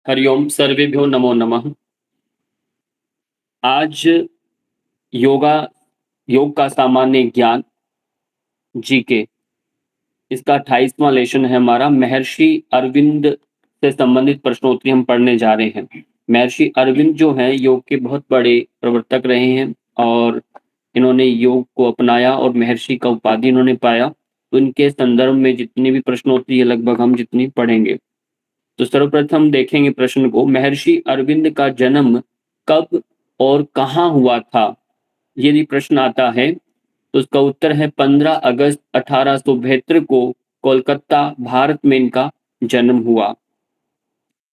हरि ओम सर्वेभ्यो नमो नमः। आज योगा योग का सामान्य ज्ञान जीके इसका 28वां लेसन है हमारा। महर्षि अरविंद से संबंधित प्रश्नोत्तरी हम पढ़ने जा रहे हैं। महर्षि अरविंद जो हैं योग के बहुत बड़े प्रवर्तक रहे हैं और इन्होंने योग को अपनाया और महर्षि का उपाधि इन्होंने पाया। तो इनके संदर्भ में जितनी भी प्रश्नोत्तरी है लगभग हम जितनी पढ़ेंगे। तो सर्वप्रथम देखेंगे प्रश्न को। महर्षि अरविंद का जन्म कब और कहाँ हुआ था? यदि प्रश्न आता है तो उसका उत्तर है 15 अगस्त 1872 को कोलकाता भारत में इनका जन्म हुआ।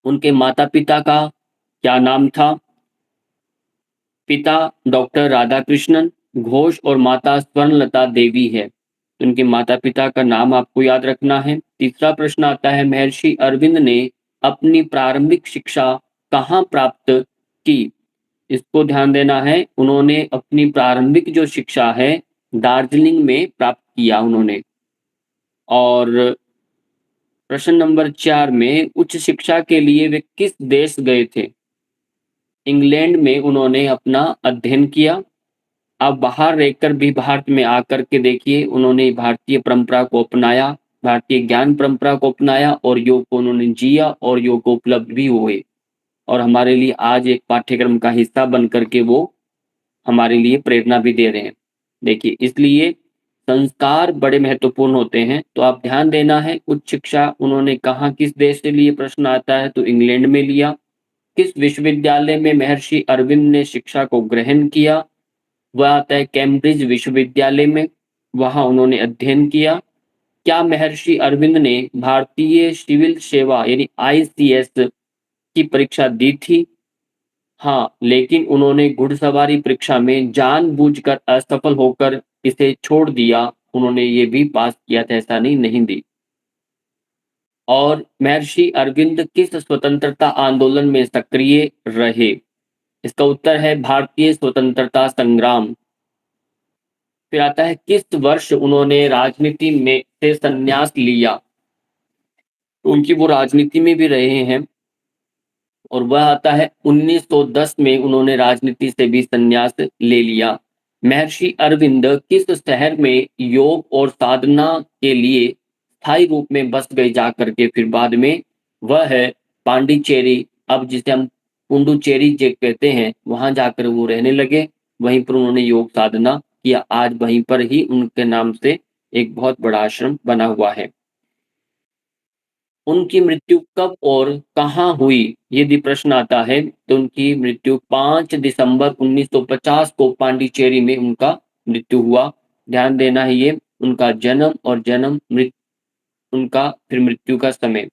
उनके माता-पिता का क्या नाम था? पिता डॉक्टर राधाकृष्णन घोष और माता स्वर्णलता देवी है। तो उनके माता-पिता का नाम आपको याद रखना है। तीसरा प्रश्न आता है महर्षि अरविंद ने अपनी प्रारंभिक शिक्षा कहाँ प्राप्त की? इसको ध्यान देना है। उन्होंने अपनी प्रारंभिक जो शिक्षा है दार्जिलिंग में प्राप्त किया उन्होंने। और प्रश्न नंबर 4 में उच्च शिक्षा के लिए वे किस देश गए थे? इंग्लैंड में उन्होंने अपना अध्ययन किया। आप बाहर रहकर भी भारत में आकर के देखिए उन्होंने भारतीय परंपरा को अपनाया, भारतीय ज्ञान परंपरा को अपनाया और योग को उन्होंने जिया और योग को उपलब्ध भी हुए। और हमारे लिए आज एक पाठ्यक्रम का हिस्सा बन कर के वो हमारे लिए प्रेरणा भी दे रहे हैं। देखिए इसलिए संस्कार बड़े महत्वपूर्ण होते हैं। तो आप ध्यान देना है उच्च शिक्षा उन्होंने कहाँ किस देश से लिए प्रश्न आता है तो इंग्लैंड में लिया। किस विश्वविद्यालय में महर्षि अरविंद ने शिक्षा को ग्रहण किया? वह आता है कैम्ब्रिज विश्वविद्यालय में, वहाँ उन्होंने अध्ययन किया। क्या महर्षि अरविंद ने भारतीय सिविल सेवा यानी आईसीएस की परीक्षा दी थी? हाँ, लेकिन उन्होंने घुड़सवारी परीक्षा में जानबूझकर असफल होकर इसे छोड़ दिया। उन्होंने ये भी पास किया था, ऐसा नहीं दी। और महर्षि अरविंद किस स्वतंत्रता आंदोलन में सक्रिय रहे? इसका उत्तर है भारतीय स्वतंत्रता संग्राम। फिर आता है किस वर्ष उन्होंने राजनीति में से संन्यास लिया? उनकी वो राजनीति में भी रहे हैं और वह आता है 1910 में उन्होंने राजनीति से भी संन्यास ले लिया। महर्षि अरविंद किस शहर में योग और साधना के लिए स्थायी रूप में बस गए जा करके फिर बाद में? वह है पांडिचेरी, अब जिसे हम पुडुचेरी जे कहते हैं, वहाँ जाकर वो रहने लगे। वहीं पर उन्होंने योग साधना किया। आज वहीं पर ही उनके नाम से एक बहुत बड़ा आश्रम बना हुआ है। उनकी मृत्यु कब और कहाँ हुई? यदि प्रश्न आता है तो उनकी मृत्यु 5 दिसंबर 1950 को पांडिचेरी में उनका मृत्यु हुआ। ध्यान देना है ये उनका जन्म और उनका फिर मृत्यु का समय।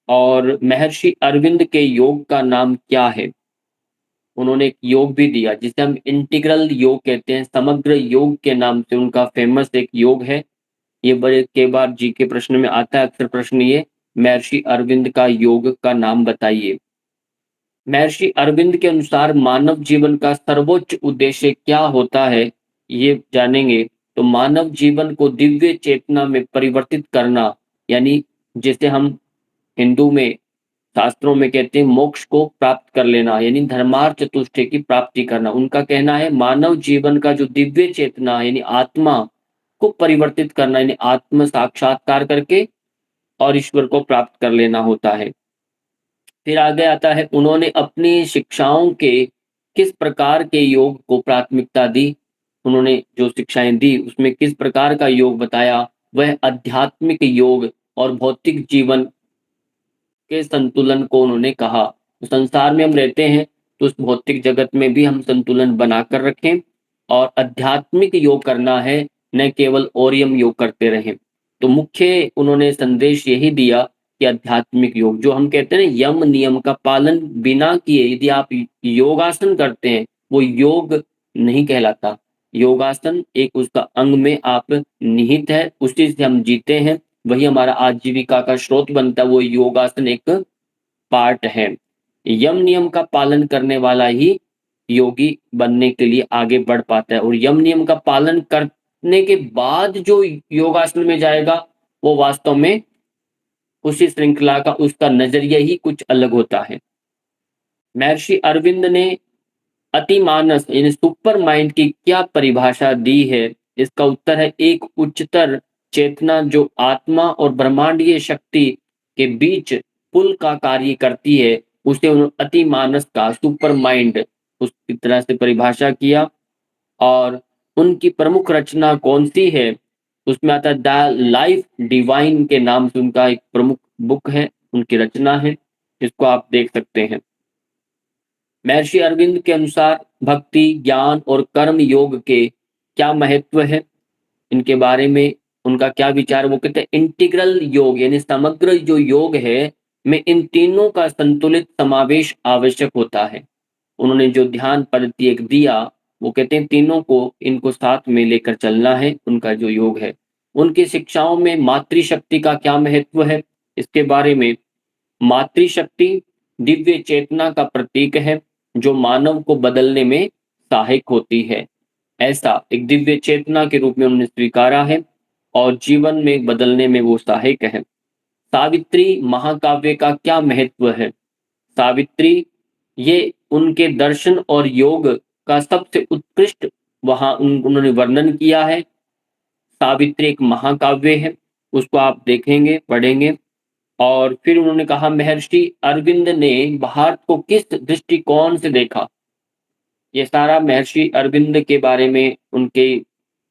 और महर्षि अरविंद के योग का नाम क्या है? उन्होंने एक योग भी दिया जिसे हम इंटीग्रल योग कहते हैं। समग्र योग के नाम से उनका फेमस एक योग है। ये बड़े कई बार जीके प्रश्न में आता है अक्सर प्रश्न ये, महर्षि अरविंद का योग का नाम बताइए। महर्षि अरविंद के अनुसार मानव जीवन का सर्वोच्च उद्देश्य क्या होता है? ये जानेंगे। तो मानव जीवन को दिव्य चेतना में परिवर्तित करना, यानी जिसे हम हिंदू में शास्त्रों में कहते हैं मोक्ष को प्राप्त कर लेना, यानी धर्मार्थ चतुष्टय की प्राप्ति करना। उनका कहना है मानव जीवन का जो दिव्य चेतना यानी आत्मा को परिवर्तित करना, यानी आत्म साक्षात्कार करके और ईश्वर को प्राप्त कर लेना होता है। फिर आगे आता है उन्होंने अपनी शिक्षाओं के किस प्रकार के योग को प्राथमिकता दी? उन्होंने जो शिक्षाएँ दी उसमें किस प्रकार का योग बताया? वह आध्यात्मिक योग और भौतिक जीवन के संतुलन को उन्होंने कहा। तो संसार में हम रहते हैं तो उस भौतिक जगत में भी हम संतुलन बनाकर रखें और आध्यात्मिक योग करना है, न केवल ओरियम योग करते रहें। तो मुख्य उन्होंने संदेश यही दिया कि आध्यात्मिक योग जो हम कहते हैं ना यम नियम का पालन बिना किए यदि आप योगासन करते हैं, वो योग नहीं कहलाता। योगासन एक उसका अंग में आप निहित है, उसी से हम जीते हैं, वही हमारा आजीविका का स्रोत बनता है, वो योगासन एक पार्ट है। यम नियम का पालन करने वाला ही योगी बनने के लिए आगे बढ़ पाता है और यम नियम का पालन करने के बाद जो योगासन में जाएगा, वो वास्तव में उसी श्रृंखला का उसका नज़रिया ही कुछ अलग होता है। महर्षि अरविंद ने अतिमानस यानी सुपर माइंड की क्या परिभाषा दी है? इसका उत्तर है एक उच्चतर चेतना जो आत्मा और ब्रह्मांडीय शक्ति के बीच पुल का कार्य करती है, उसे उन्होंने अतिमानस का सुपर माइंड उसकी तरह से परिभाषा किया। और उनकी प्रमुख रचना कौन-सी है? उसमें आता है द लाइफ डिवाइन के नाम से उनका एक प्रमुख बुक है, उनकी रचना है, जिसको आप देख सकते हैं। महर्षि अरविंद के अनुसार भक्ति, ज्ञान और कर्म योग के क्या महत्व है? इनके बारे में उनका क्या विचार है? वो कहते हैं इंटीग्रल योग यानी समग्र जो योग है, में इन तीनों का संतुलित समावेश आवश्यक होता है। उन्होंने जो ध्यान पद्धति एक दिया, वो कहते हैं तीनों को इनको साथ में लेकर चलना है, उनका जो योग है। उनकी शिक्षाओं में मातृशक्ति का क्या महत्व है? इसके बारे में मातृशक्ति दिव्य चेतना का प्रतीक है, जो मानव को बदलने में सहायक होती है। ऐसा एक दिव्य चेतना के रूप में उन्होंने स्वीकारा है और जीवन में बदलने में वो सहायक है। सावित्री महाकाव्य का क्या महत्व है? सावित्री ये उनके दर्शन और योग का सबसे उत्कृष्ट वहाँ उन्होंने वर्णन किया है। सावित्री एक महाकाव्य है, उसको आप देखेंगे, पढ़ेंगे। और फिर उन्होंने कहा महर्षि अरविंद ने भारत को किस दृष्टिकोण से देखा? ये सारा महर्षि अरविंद के बारे में, उनके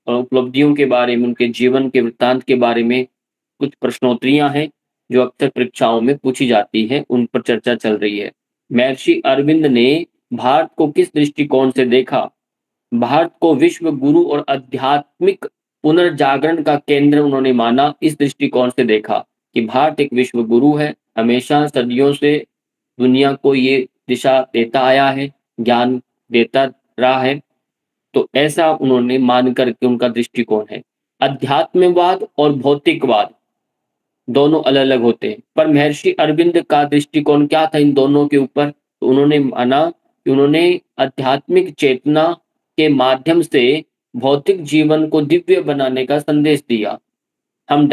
उपलब्धियों के बारे में, उनके जीवन के वृत्तांत के बारे में कुछ प्रश्नोत्तरियाँ हैं, जो अक्सर परीक्षाओं में पूछी जाती हैं, उन पर चर्चा चल रही है। महर्षि अरविंद ने भारत को किस दृष्टिकोण से देखा? भारत को विश्व गुरु और आध्यात्मिक पुनर्जागरण का केंद्र उन्होंने माना, इस दृष्टिकोण से देखा कि भारत एक विश्व गुरु है, हमेशा सदियों से दुनिया को ये दिशा देता आया है, ज्ञान देता रहा है। तो ऐसा उन्होंने मान कर के उनका दृष्टिकोण है। अध्यात्मवाद और भौतिकवाद दोनों अलग-अलग होते हैं, पर महर्षि अरविंद का दृष्टिकोण क्या था इन दोनों के ऊपर? तो उन्होंने माना कि उन्होंने आध्यात्मिक चेतना के माध्यम से भौतिक जीवन को दिव्य बनाने का संदेश दिया। हम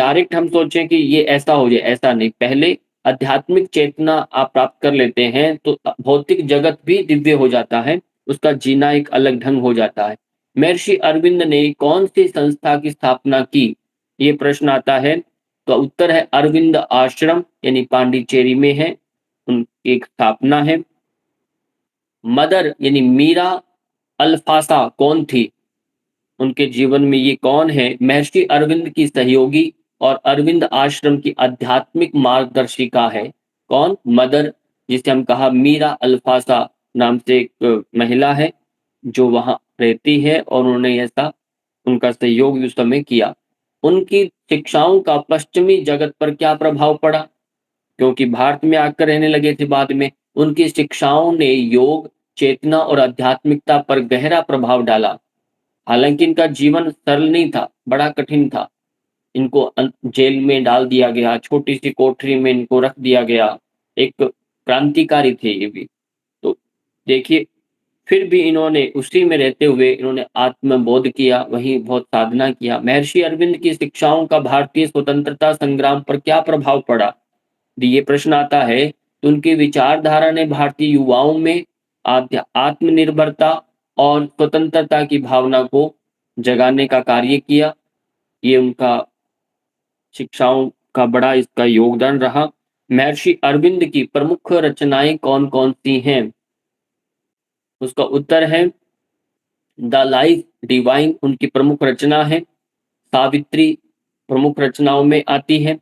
सोचें कि ये ऐसा हो जाए, ऐसा नहीं। पहले आध्यात्मिक चेतना आप प्राप्त कर लेते हैं, तो भौतिक जगत भी दिव्य हो जाता है, उसका जीना एक अलग ढंग हो जाता है। महर्षि अरविंद ने कौन-सी संस्था की स्थापना की? ये प्रश्न आता है, तो उत्तर है अरविंद आश्रम यानी पांडिचेरी में है, उनकी एक स्थापना है। मदर यानी मीरा अल्फासा कौन थी? उनके जीवन में ये कौन है? महर्षि अरविंद की सहयोगी और अरविंद आश्रम की आध्यात्मिक मार्गदर्शिका है। कौन? मदर, जिसे हम कहा मीरा अल्फासा नाम से एक महिला है, जो वहाँ रहती है और उन्होंने ऐसा उनका सहयोग भी उस समय किया। उनकी शिक्षाओं का पश्चिमी जगत पर क्या प्रभाव पड़ा? क्योंकि भारत में आकर रहने लगे थे बाद में। उनकी शिक्षाओं ने योग, चेतना और आध्यात्मिकता पर गहरा प्रभाव डाला। हालाँकि इनका जीवन सरल नहीं था, बड़ा कठिन था। इनको जेल में डाल दिया गया, छोटी-सी कोठरी में इनको रख दिया गया। एक क्रांतिकारी थे ये भी। तो देखिए, फिर भी इन्होंने उसी में रहते हुए इन्होंने आत्मबोध किया, वहीं बहुत साधना किया। महर्षि अरविंद की शिक्षाओं का भारतीय स्वतंत्रता संग्राम पर क्या प्रभाव पड़ा? यदि ये प्रश्न आता है, तो उनकी विचारधारा ने भारतीय युवाओं में आत्मनिर्भरता और स्वतंत्रता की भावना को जगाने का कार्य किया। ये उनका शिक्षाओं का बड़ा इसका योगदान रहा। महर्षि अरविंद की प्रमुख रचनाएँ कौन-कौन सी हैं? उसका उत्तर है द लाइफ डिवाइन उनकी प्रमुख रचना है। सावित्री प्रमुख रचनाओं में आती है।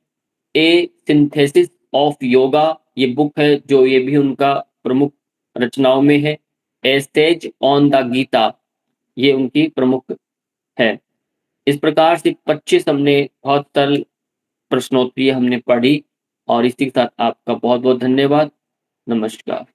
ए सिंथेसिस ऑफ योगा ये बुक है, जो ये भी उनका प्रमुख रचनाओं में है। ए सेज ऑन द गीता ये उनकी प्रमुख है। इस प्रकार से 25 हमने बहुत सरल प्रश्नोत्तरी हमने पढ़ी और इसी के साथ आपका बहुत-बहुत धन्यवाद। नमस्कार।